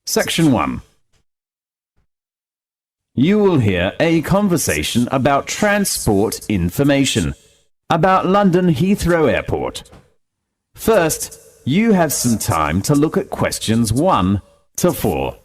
Section 1. You will hear a conversation about transport information, about London Heathrow Airport. First, you have some time to look at questions 1 to 4.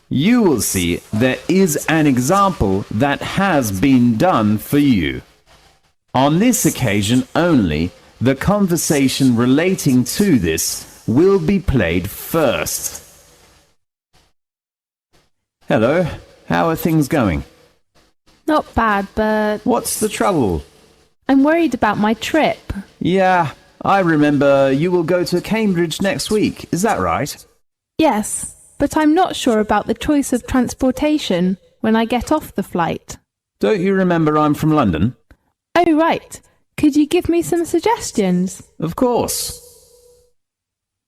You will see there is an example that has been done for you. On this occasion only, the conversation relating to this will be played first. Hello, how are things going? Not bad, but What's the trouble? I'm worried about my trip. Yeah, I remember you will go to Cambridge next week, is that right? Yes, but I'm not sure about the choice of transportation when I get off the flight. Don't you remember I'm from London? Oh, right. Could you give me some suggestions? Of course.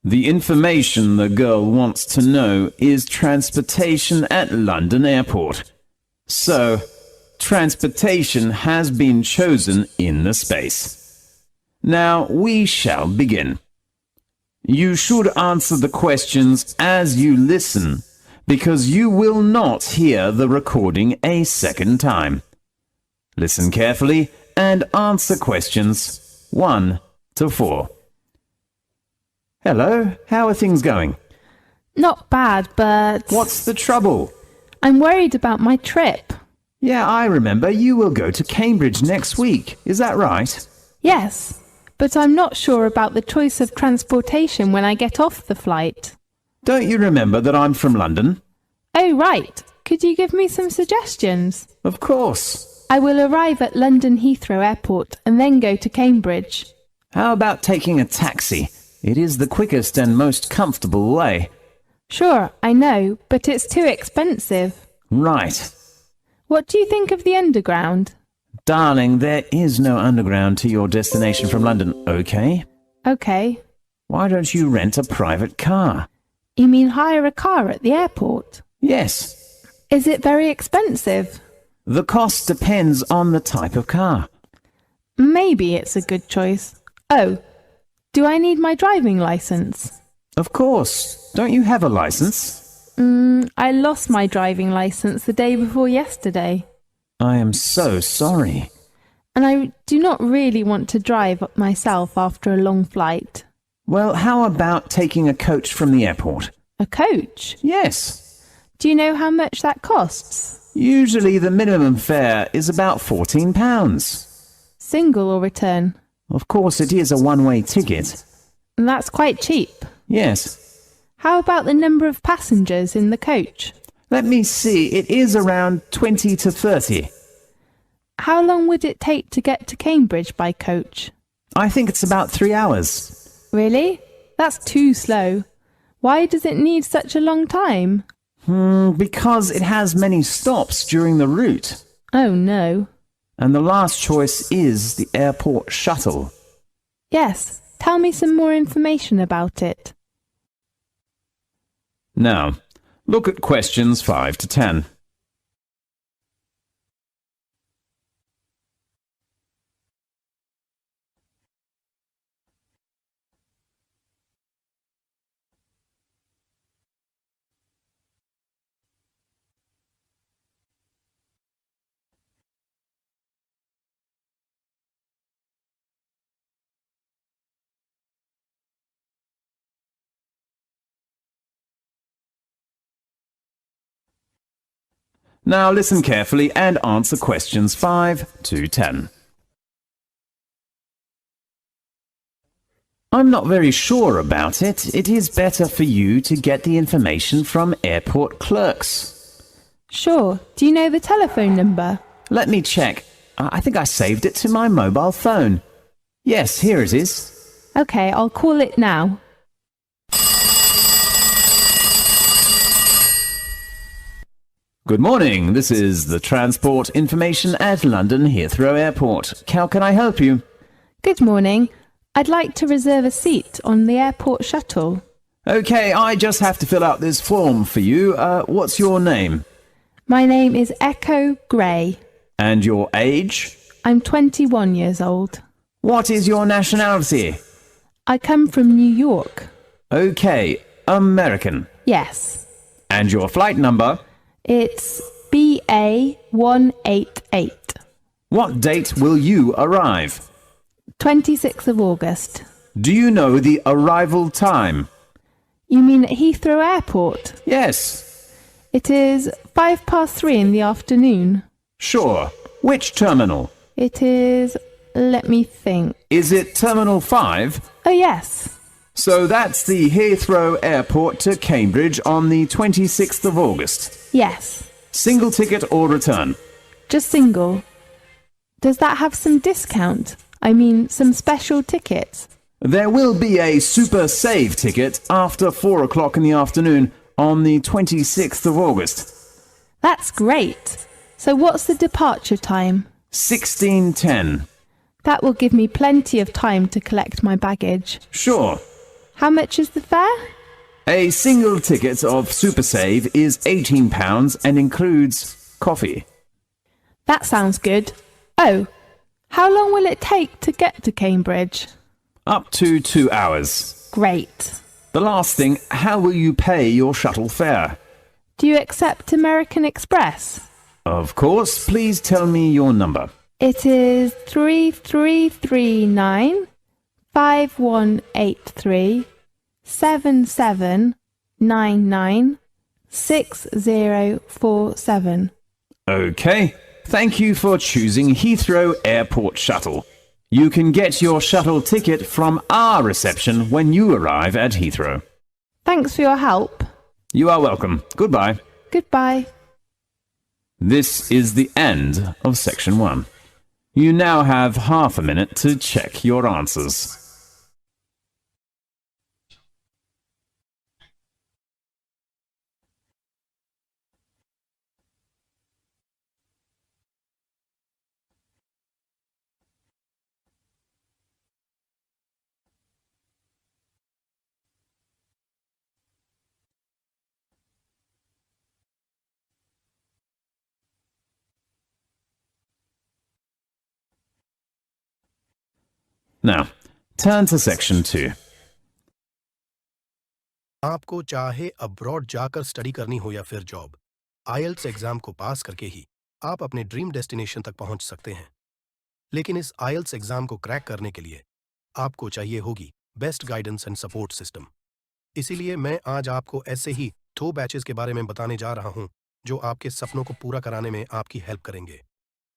The information the girl wants to know is transportation at London Airport. So, transportation has been chosen in the space. Now we shall begin. You should answer the questions as you listen, because you will not hear the recording a second time. Listen carefully and answer questions 1 to 4. Hello, how are things going? Not bad, but What's the trouble? I'm worried about my trip. Yeah, I remember you will go to Cambridge next week, is that right? Yes, but I'm not sure about the choice of transportation when I get off the flight. Don't you remember that I'm from London? Oh, right. Could you give me some suggestions? Of course. I will arrive at London Heathrow Airport and then go to Cambridge. How about taking a taxi? It is the quickest and most comfortable way. Sure, I know, but it's too expensive. Right. What do you think of the underground? Darling, there is no underground to your destination from London, okay? Okay. Why don't you rent a private car? You mean hire a car at the airport? Yes. Is it very expensive? The cost depends on the type of car. Maybe it's a good choice. Oh, do I need my driving license? Of course. Don't you have a license? I lost my driving license the day before yesterday. I am so sorry. And I do not really want to drive myself after a long flight. Well, how about taking a coach from the airport? A coach? Yes. Do you know how much that costs? Usually the minimum fare is about £14. Single or return? Of course, it is a one-way ticket. And that's quite cheap. Yes. How about the number of passengers in the coach? Let me see, it is around 20 to 30. How long would it take to get to Cambridge by coach? I think it's about 3 hours. Really? That's too slow. Why does it need such a long time? Because it has many stops during the route. Oh no. And the last choice is the airport shuttle. Yes, tell me some more information about it. Now, look at questions 5 to 10. Now listen carefully and answer questions 5 to 10. I'm not very sure about it. It is better for you to get the information from airport clerks. Sure. Do you know the telephone number? Let me check. I think I saved it to my mobile phone. Yes, here it is. Okay, I'll call it now. Good morning. This is the transport information at London Heathrow Airport. How can I help you? Good morning. I'd like to reserve a seat on the airport shuttle. Okay, I just have to fill out this form for you. What's your name? My name is Echo Gray. And your age? I'm 21 years old. What is your nationality? I come from New York. Okay, American. Yes. And your flight number? It's BA188. What date will you arrive? 26th of August. Do you know the arrival time? You mean at Heathrow Airport? Yes. It is 3:05 in the afternoon. Sure. Which terminal? It is... let me think. Is it Terminal 5? Oh, yes. So that's the Heathrow Airport to Cambridge on the 26th of August. Yes. Single ticket or return? Just single. Does that have some discount? I mean, some special tickets? There will be a Super Save ticket after 4 o'clock in the afternoon on the 26th of August. That's great. So what's the departure time? 16:10. That will give me plenty of time to collect my baggage. Sure. How much is the fare? A single ticket of Super Save is £18 and includes coffee. That sounds good. Oh, how long will it take to get to Cambridge? Up to 2 hours. Great. The last thing, how will you pay your shuttle fare? Do you accept American Express? Of course. Please tell me your number. It is 3339 5183 7799 6047. Okay. Thank you for choosing Heathrow Airport Shuttle. You can get your shuttle ticket from our reception when you arrive at Heathrow. Thanks for your help. You are welcome. Goodbye. Goodbye. This is the end of section 1. You now have half a minute to check your answers. Now, turn to section 2. आपको चाहे abroad जाकर study करनी हो या फिर job, IELTS exam को पास करके ही आप अपने ड्रीम डेस्टिनेशन तक पहुंच सकते हैं। लेकिन इस आईएलटीएस एग्जाम को क्रैक करने के लिए आपको चाहिए होगी best guidance and support system. इसीलिए मैं आज आपको ऐसे ही 2 बैचेस के बारे में बताने जा रहा हूं जो आपके सपनों को पूरा कराने में आपकी हेल्प करेंगे।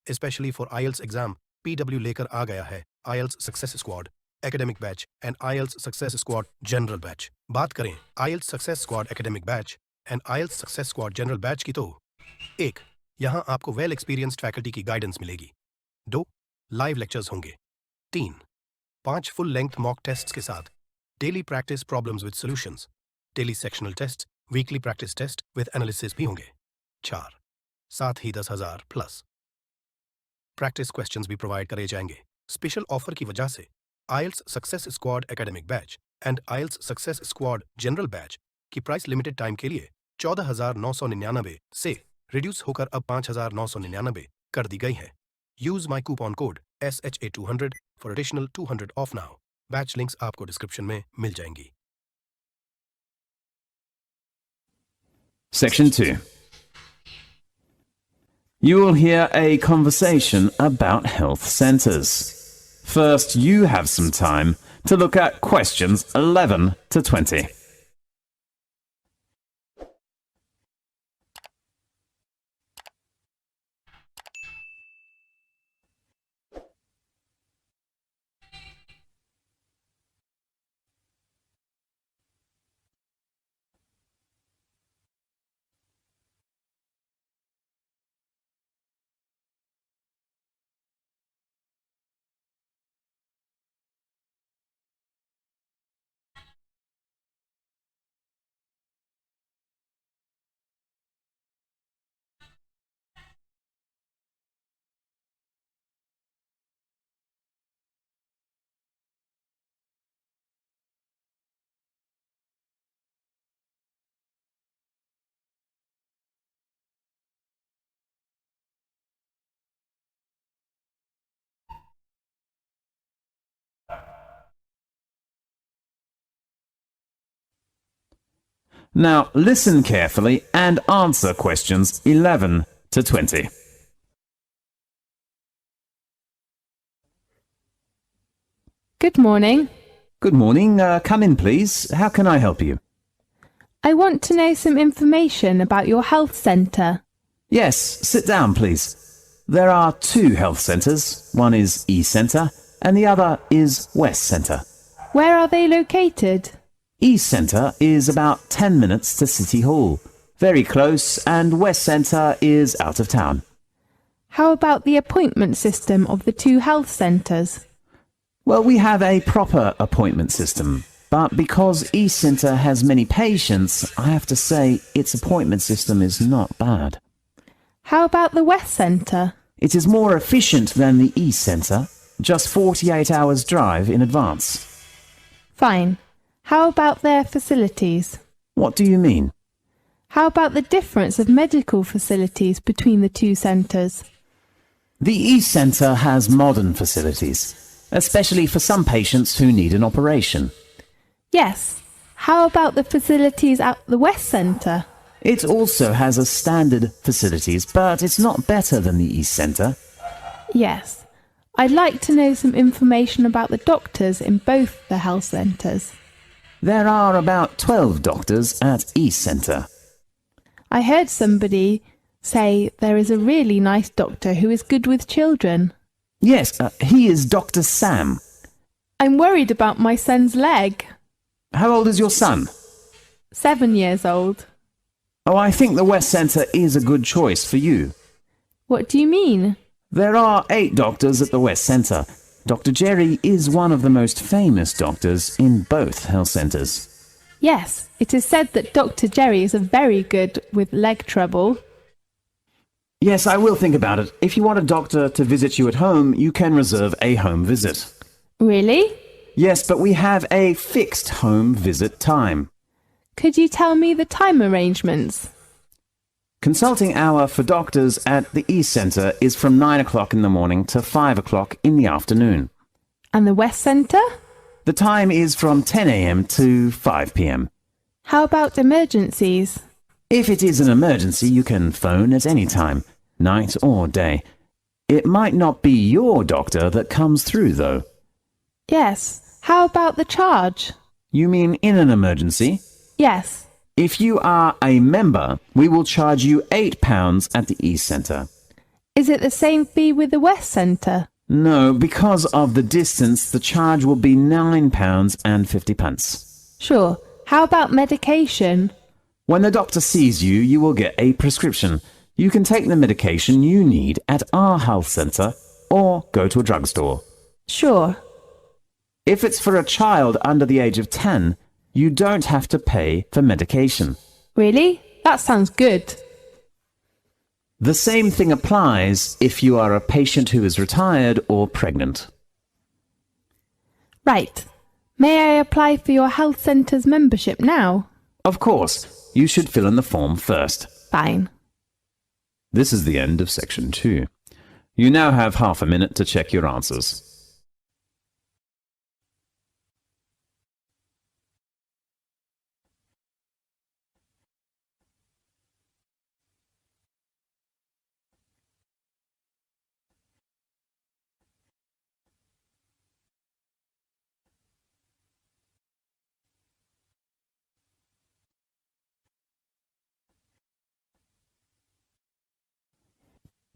Specially for IELTS exam PW लेकर आ गया है IELTS success squad academic batch and IELTS success squad general batch. बात करें IELTS success squad academic batch and IELTS success squad general batch की तो 1. यहां आपको वेल एक्सपीरियंस्ड फैकल्टी की गाइडेंस मिलेगी। 2. लाइव लेक्चर्स होंगे। 3. 5 फुल लेंथ मॉक टेस्ट्स के साथ daily practice problems with solutions, daily sectional test, weekly practice test with analysis भी होंगे। 4. साथ ही 10,000 प्लस प्रैक्टिस क्वेश्चंस भी प्रोवाइड करे जाएंगे। स्पेशल ऑफर की वजह से IELTS success squad academic batch and IELTS success squad general batch की प्राइस लिमिटेड टाइम के लिए 14,999 से रिड्यूस होकर अब 5,999 कर दी गई है। Use my coupon code SHA200 for additional 200 of now. Batch links आपको डिस्क्रिप्शन में मिल जाएंगी। Section 2. You will hear a conversation about health centres. First, you have some time to look at questions 11 to 20. Now listen carefully and answer questions 11 to 20. Good morning. Good morning. Come in, please. How can I help you? I want to know some information about your health centre. Yes, sit down, please. There are two health centres. One is East Centre and the other is West Centre. Where are they located? East Centre is about 10 minutes to City Hall. Very close, and West Centre is out of town. How about the appointment system of the two health centres? Well, we have a proper appointment system, but because East Centre has many patients, I have to say its appointment system is not bad. How about the West Centre? It is more efficient than the East Centre, just 48 hours drive in advance. Fine. How about their facilities? What do you mean? How about the difference of medical facilities between the two centres? The East Centre has modern facilities, especially for some patients who need an operation. Yes. How about the facilities at the West Centre? It also has a standard facilities, but it's not better than the East Centre. Yes. I'd like to know some information about the doctors in both the health centres. There are about 12 doctors at East Centre. I heard somebody say there is a really nice doctor who is good with children. Yes, he is Dr. Sam. I'm worried about my son's leg. How old is your son? 7 years old. Oh, I think the West Centre is a good choice for you. What do you mean? There are 8 doctors at the West Centre. Dr. Jerry is one of the most famous doctors in both health centres. Yes, it is said that Dr. Jerry is very good with leg trouble. Yes, I will think about it. If you want a doctor to visit you at home, you can reserve a home visit. Really? Yes, but we have a fixed home visit time. Could you tell me the time arrangements? Consulting hour for doctors at the East Centre is from 9 o'clock in the morning to 5 o'clock in the afternoon. And the West Centre? The time is from 10 a.m. to 5 p.m. How about emergencies? If it is an emergency, you can phone at any time, night or day. It might not be your doctor that comes through, though. Yes. How about the charge? You mean in an emergency? Yes. If you are a member, we will charge you £8 at the East Centre. Is it the same fee with the West Centre? No, because of the distance, the charge will be £9.50. Sure. How about medication? When the doctor sees you, you will get a prescription. You can take the medication you need at our health centre or go to a drugstore. Sure. If it's for a child under the age of 10, you don't have to pay for medication. Really? That sounds good. The same thing applies if you are a patient who is retired or pregnant. Right. May I apply for your health centre's membership now? Of course, you should fill in the form first. Fine. This is the end of section 2. You now have half a minute to check your answers.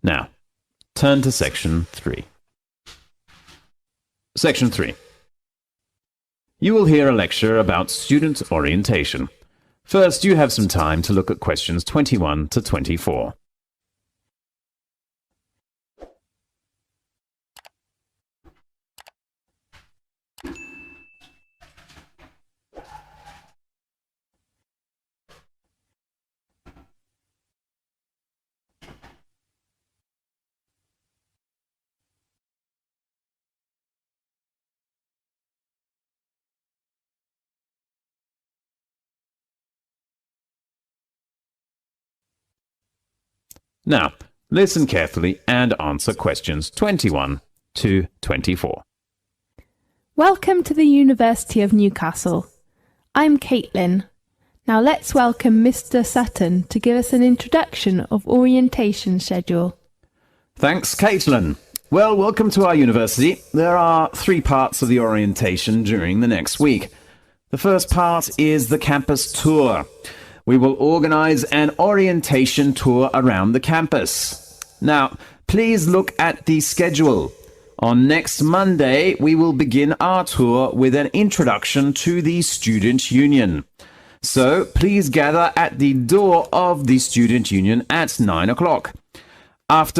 Now, turn to section 3. Section 3. You will hear a lecture about student orientation. First, you have some time to look at questions 21 to 24. Now, listen carefully and answer questions 21 to 24. Welcome to the University of Newcastle. I'm Caitlin. Now let's welcome Mr. Sutton to give us an introduction of orientation schedule. Thanks, Caitlin. Well, welcome to our university. There are 3 parts of the orientation during the next week. The first part is the campus tour. We will organize an orientation tour around the campus. Now, please look at the schedule. On next Monday, we will begin our tour with an introduction to the Student Union. So, please gather at the door of the Student Union at 9 o'clock. After